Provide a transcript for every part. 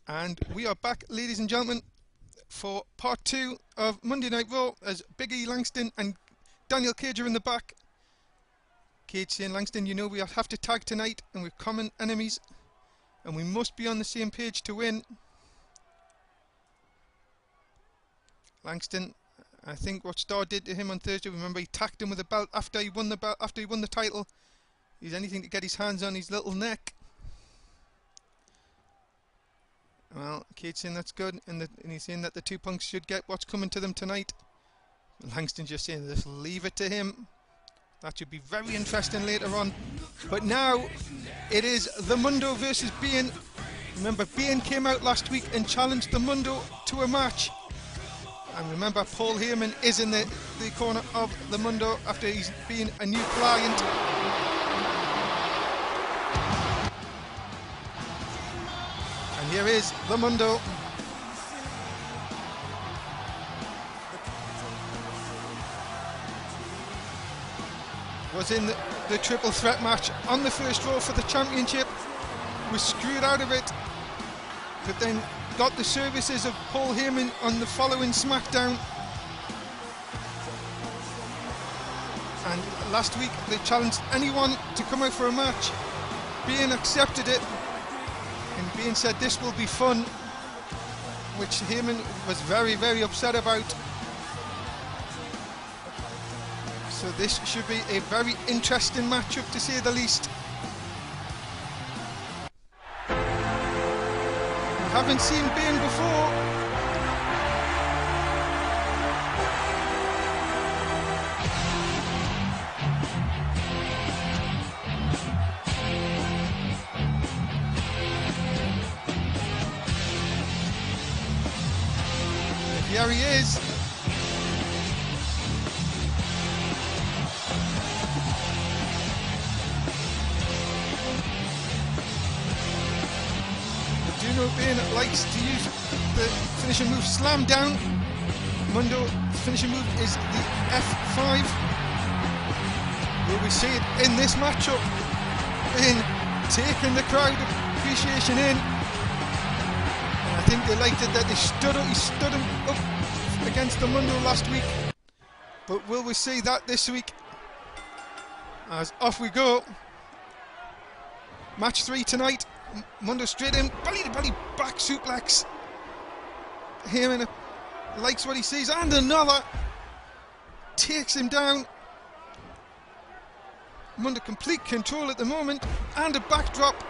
And we are back, ladies and gentlemen, for part 2 of Monday Night Raw as Big E Langston and Daniel Cage are in the back. Cage saying, Langston, you know we have to tag tonight and we're common enemies and we must be on the same page to win. Langston, I think what Starr did to him on Thursday, remember he tacked him with a belt after he won the title. He's anything to get his hands on his little neck. Well, Cage saying that's good, and he's saying that the two punks should get what's coming to them tonight. Langston just saying, just leave it to him. That should be very interesting later on. But now, it is the Mundo versus Bane. Remember, Bane came out last week and challenged the Mundo to a match. And remember, Paul Heyman is in the corner of the Mundo after he's been a new client. And here is the Mundo. Was in the triple threat match on the first Raw for the championship. Was screwed out of it. But then got the services of Paul Heyman on the following SmackDown. And last week they challenged anyone to come out for a match. Bane accepted it. And Bane said this will be fun, which Heyman was very, very upset about. So this should be a very interesting matchup to say the least. We haven't seen Bane before. Here he is. I do know Bane likes to use the finishing move Slam Down. Mundo's finishing move is the F5. Will we see it in this matchup? Bane taking the crowd appreciation in. I think they liked it that he stood him up against the Mundo last week. But will we see that this week? As off we go. Match 3 tonight. Mundo straight in, belly to belly back suplex. Heyman likes what he sees, and another. Takes him down. Mundo complete control at the moment, and a backdrop.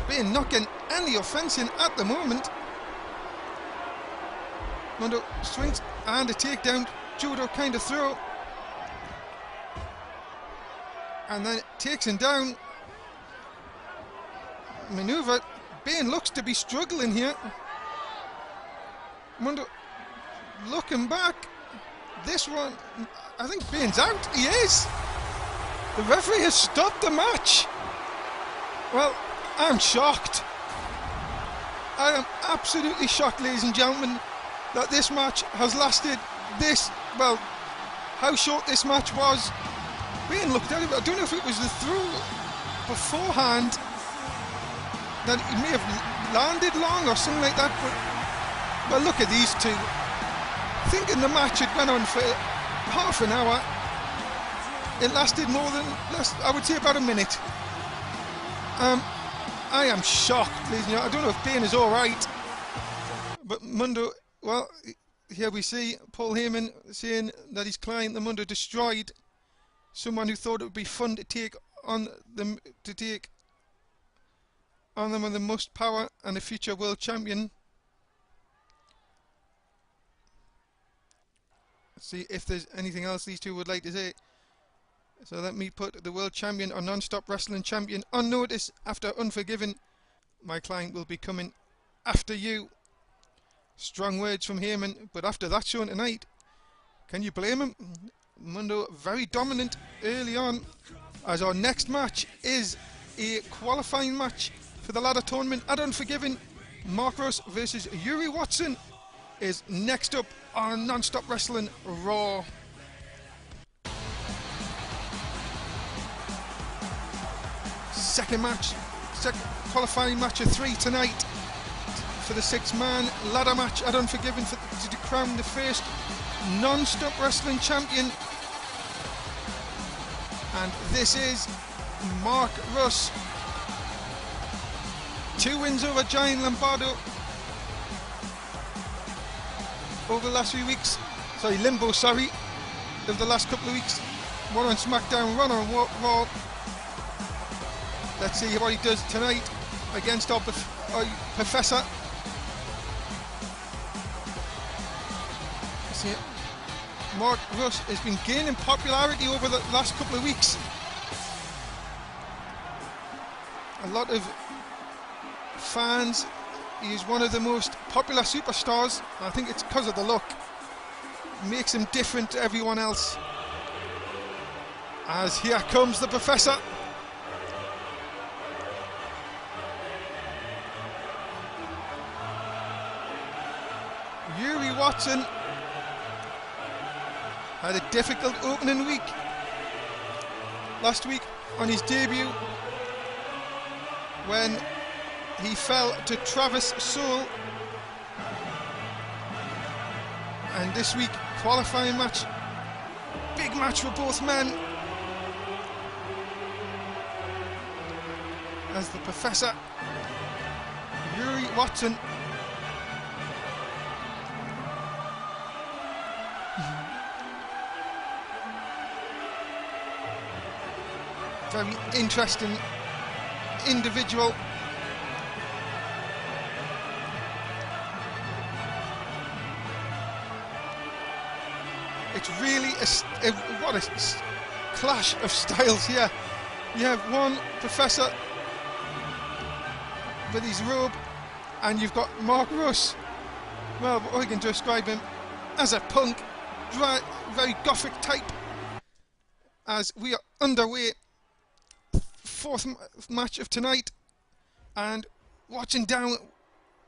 Bane not getting any offense in at the moment. Mundo swings and a takedown, judo kind of throw. And then it takes him down. Maneuver. Bane looks to be struggling here. Mundo looking back. This one, I think Bane's out. He is. The referee has stopped the match. Well, I'm shocked. I am absolutely shocked, ladies and gentlemen, that this match has lasted this, well, how short this match was. Bane looked at it, I don't know if it was the throw beforehand that he may have landed long or something like that, but look at these two. Thinking the match had went on for half an hour, it lasted more than, I would say, about a minute. I am shocked, ladies and gentlemen. I don't know if Bane is alright, but Mundo, well, here we see Paul Heyman saying that his client, the Mundo, destroyed someone who thought it would be fun to take on them, with the most power and a future world champion. Let's see if there's anything else these two would like to say. So let me put the world champion or non-stop wrestling champion on notice after Unforgiven. My client will be coming after you. Strong words from Heyman, but after that show tonight, can you blame him? Mundo very dominant early on, as our next match is a qualifying match for the ladder tournament at Unforgiven. Mark Russ versus Yuri Watson is next up on Non-Stop Wrestling Raw. Second qualifying match of 3 tonight. for the 6-man ladder match at Unforgiven to crown the first non-stop wrestling champion. And this is Mark Russ. 2 wins over Giant Lombardo over the last few weeks. Sorry, Limbo, sorry. Over the last couple of weeks. One on SmackDown, one on Raw. Let's see what he does tonight against our Professor. See, Mark Russ has been gaining popularity over the last couple of weeks. A lot of fans. He is one of the most popular superstars. I think it's because of the look. Makes him different to everyone else. As here comes the Professor. Yuri Watson had a difficult opening week last week on his debut when he fell to Travis Soule, and this week qualifying match, big match for both men, as the Professor Yuri Watson very interesting individual. It's really what a clash of styles here. You have one Professor with his robe, and you've got Mark Russ. Well, I can describe him as a punk, very gothic type. As we are underway, 4th match of tonight, and Watson down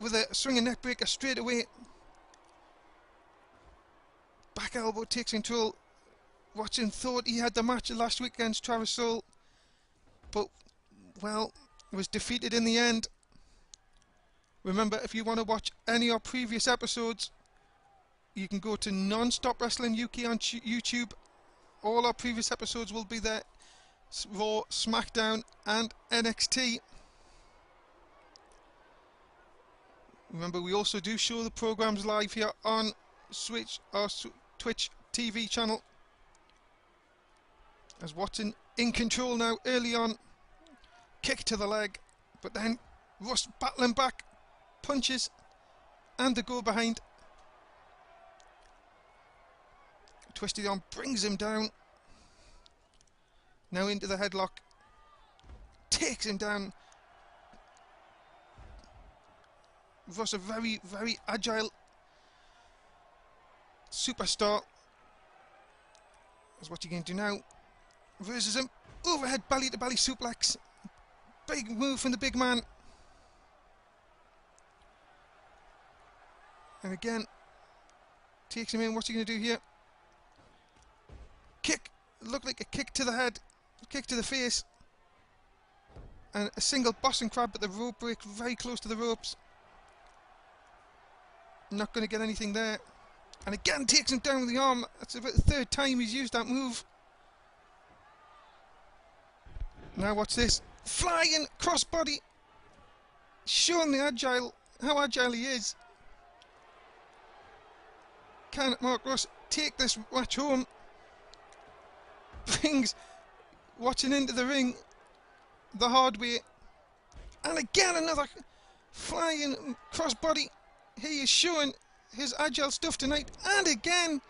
with a swinging neckbreaker straight away. Back elbow takes control. Watson thought he had the match last week against Travis Soule, but, well, was defeated in the end. Remember, if you want to watch any of our previous episodes, you can go to Non-Stop Wrestling UK on YouTube. All our previous episodes will be there. Raw, SmackDown and NXT. Remember, we also do show the programs live here on our Twitch TV channel. As Watson in control now early on. Kick to the leg, but then Russ battling back, punches and the go behind. Twisted arm brings him down. Now into the headlock. Takes him down. Russ, a very, very agile superstar. That's what you're going to do now. Versus him. Overhead belly to belly suplex. Big move from the big man. And again, takes him in. What's he going to do here? Kick. Looked like a kick to the head. Kick to the face. And a single Boston Crab, but the rope break very close to the ropes. Not going to get anything there. And again takes him down with the arm. That's about the 3rd time he's used that move. Now watch this. Flying crossbody. Showing how agile he is. Can Mark Russ take this match home? Brings Watson into the ring the hard way. And again another flying crossbody. He is showing his agile stuff tonight. And again,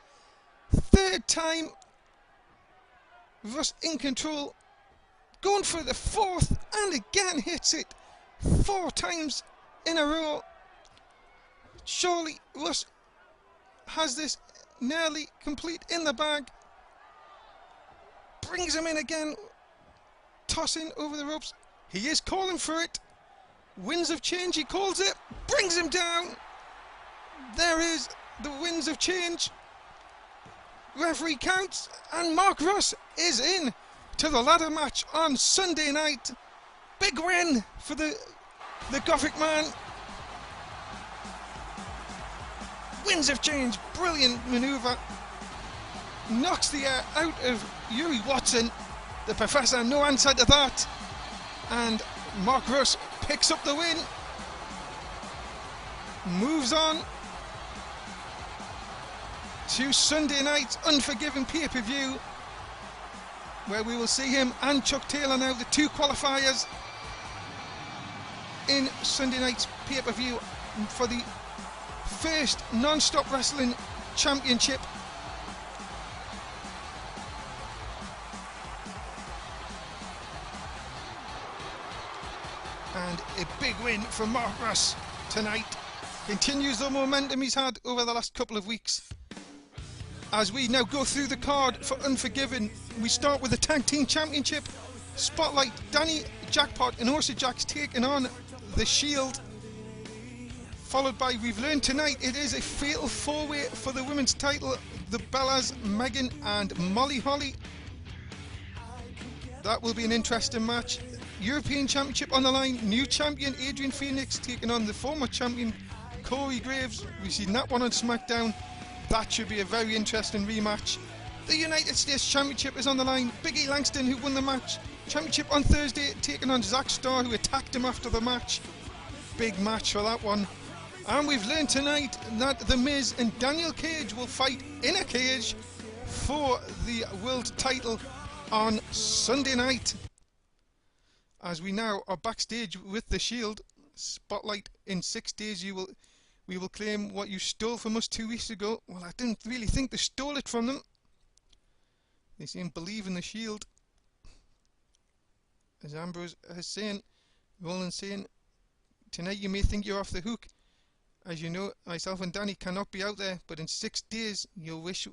3rd time, Russ in control. Going for the 4th, and again hits it 4 times in a row. Surely Russ has this nearly complete in the bag. Brings him in again, tossing over the ropes. He is calling for it. Winds of change, he calls it. Brings him down. There is the winds of change. Referee counts, and Mark Russ is in to the ladder match on Sunday night. Big win for the Gothic man. winds of change, brilliant manoeuvre, knocks the air out of Yuri Watson. The Professor, no answer to that, and Mark Russ picks up the win, moves on to Sunday night's Unforgiven pay-per-view, where we will see him and Chuck Taylor now, the two qualifiers in Sunday night's pay-per-view for the first non-stop wrestling championship. And a big win for Mark Russ tonight. Continues the momentum he's had over the last couple of weeks. As we now go through the card for Unforgiven, we start with the Tag Team Championship Spotlight. Danny, Jackpot and Orsa Jax taking on the Shield. Followed by, we've learned tonight, it is a fatal four-way for the women's title. The Bellas, Megan and Molly Holly. That will be an interesting match. European Championship on the line. New champion Adrian Phoenix taking on the former champion Corey Graves. We've seen that one on SmackDown. That should be a very interesting rematch. The United States Championship is on the line. Big E Langston, who won the match championship on Thursday, taking on Zack Starr, who attacked him after the match. Big match for that one. And we've learned tonight that The Miz and Daniel Cage will fight in a cage for the world title on Sunday night. As we now are backstage with the Shield. Spotlight, in 6 days we will claim what you stole from us 2 weeks ago. Well, I didn't really think they stole it from them. They seem to believe in the Shield. As Ambrose is saying, Roland saying, tonight you may think you're off the hook. As you know, myself and Danny cannot be out there, but in 6 days you'll wish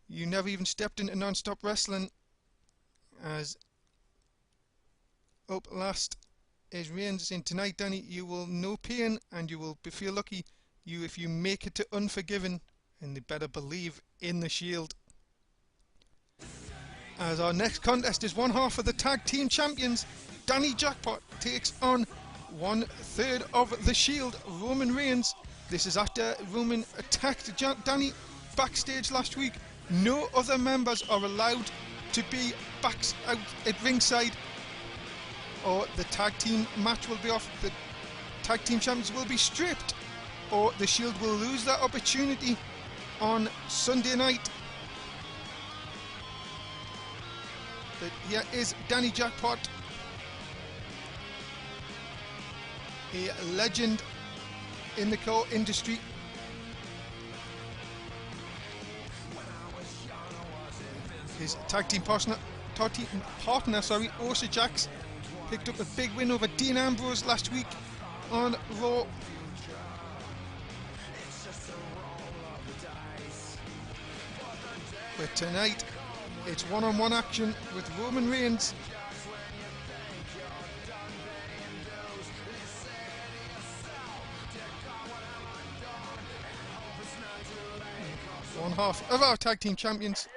you never even stepped into non-stop wrestling. As up last is Reigns saying, tonight Danny, you will know pain and you will feel lucky if you make it to Unforgiven, and they better believe in the Shield. As our next contest is one half of the Tag Team Champions. Danny Jackpot takes on 1/3 of the Shield, Roman Reigns. This is after Roman attacked Danny backstage last week. No other members are allowed to be out at ringside, or the tag team match will be off. The tag team champions will be stripped, or the Shield will lose that opportunity on Sunday night. But here is Danny Jackpot, a legend in the core industry. His tag team partner, Orsa Jax, picked up a big win over Dean Ambrose last week on Raw. But tonight, it's one-on-one action with Roman Reigns. One half of our tag team champions.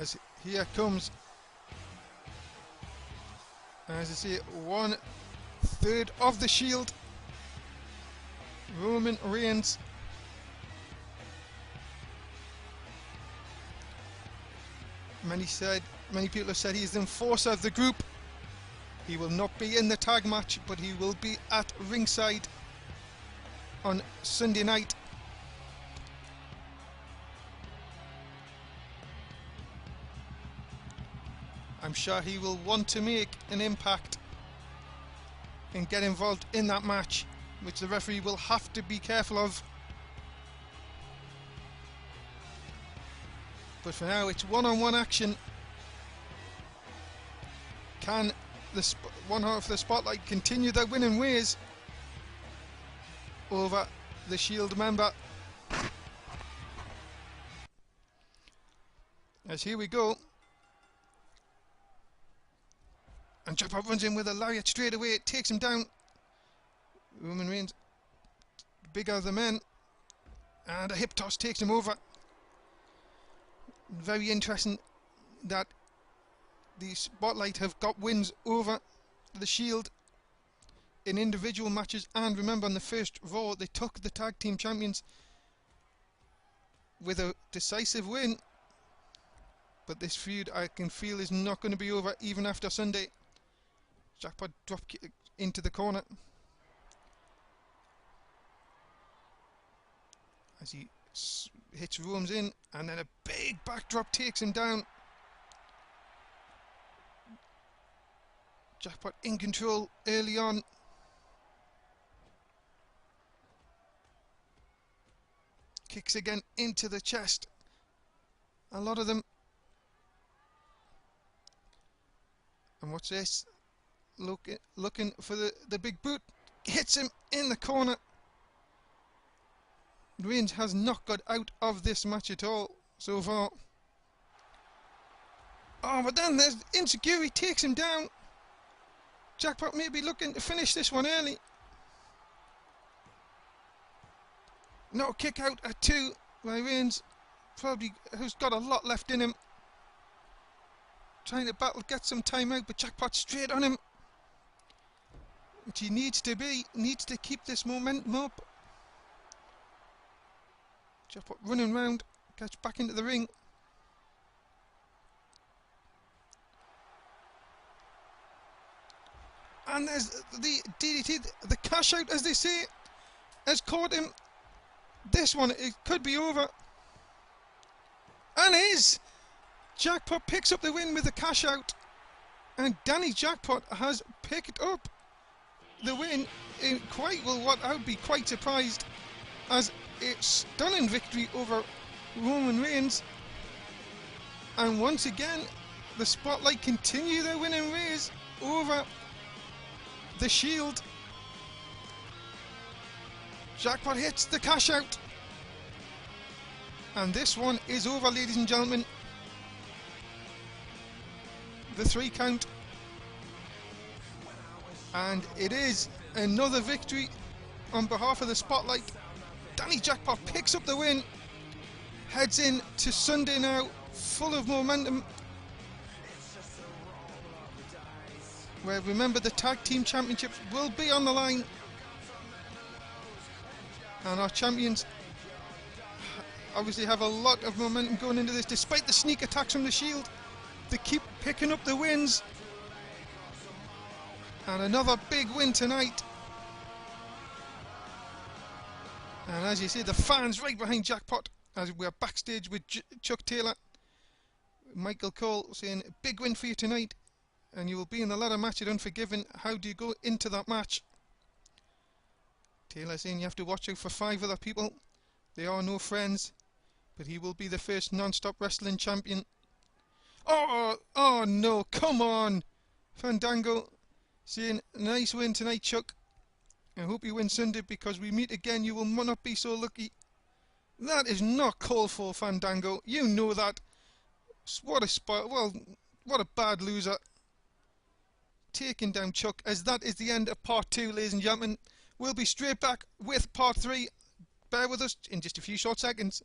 As here comes, as I say, 1/3 of the Shield, Roman Reigns. Many people have said he is the enforcer of the group. He will not be in the tag match, but he will be at ringside on Sunday night. I'm sure he will want to make an impact and get involved in that match, which the referee will have to be careful of. But for now, it's one-on-one action. Can the one half of the Spotlight continue their winning ways over the Shield member? As here we go. And Jackpot runs in with a lariat straight away. It takes him down. Roman Reigns, bigger of the men, and a hip toss takes him over. Very interesting that the Spotlight have got wins over the Shield in individual matches, and remember on the first Raw they took the tag team champions with a decisive win. But this feud I can feel is not going to be over even after Sunday. Jackpot drop kick into the corner as he hits Rome's in, and then a big backdrop takes him down. Jackpot in control early on. Kicks again into the chest. A lot of them. And what's this? Looking for the big boot. Hits him in the corner. Reigns has not got out of this match at all so far. Oh, but then there's Insecurity takes him down. Jackpot may be looking to finish this one early. No, kick out at 2 by Reigns. Probably who's got a lot left in him. Trying to battle, get some time out, but Jackpot straight on him. Which he needs to be. Needs to keep this momentum up. Jackpot running round. Gets back into the ring. And there's the DDT, the cash out as they say, has caught him. This one, it could be over. And is! Jackpot picks up the win with the cash out. And Danny Jackpot has picked up the win in quite, well, what I would be quite surprised as a stunning victory over Roman Reigns. And once again, the Spotlight continue their winning ways over the Shield. Jackpot hits the cash out. And this one is over, ladies and gentlemen. The 3 count. And it is another victory on behalf of the Spotlight. Danny Jackpot picks up the win. Heads in to Sunday now, full of momentum. Where, remember, the Tag Team Championships will be on the line. And our champions obviously have a lot of momentum going into this, despite the sneak attacks from the Shield. They keep picking up the wins. And another big win tonight. And as you see, the fans right behind Jackpot as we're backstage with Chuck Taylor. Michael Cole saying, big win for you tonight. And you will be in the ladder match at Unforgiven. How do you go into that match? Taylor saying you have to watch out for 5 other people. They are no friends. But he will be the first non-stop wrestling champion. Oh no, come on. Fandango saying, nice win tonight, Chuck. I hope you win Sunday, because we meet again, you will not be so lucky. That is not called for, Fandango. You know that. What a bad loser. Taking down Chuck, as that is the end of part 2, ladies and gentlemen. We'll be straight back with part 3. Bear with us in just a few short seconds.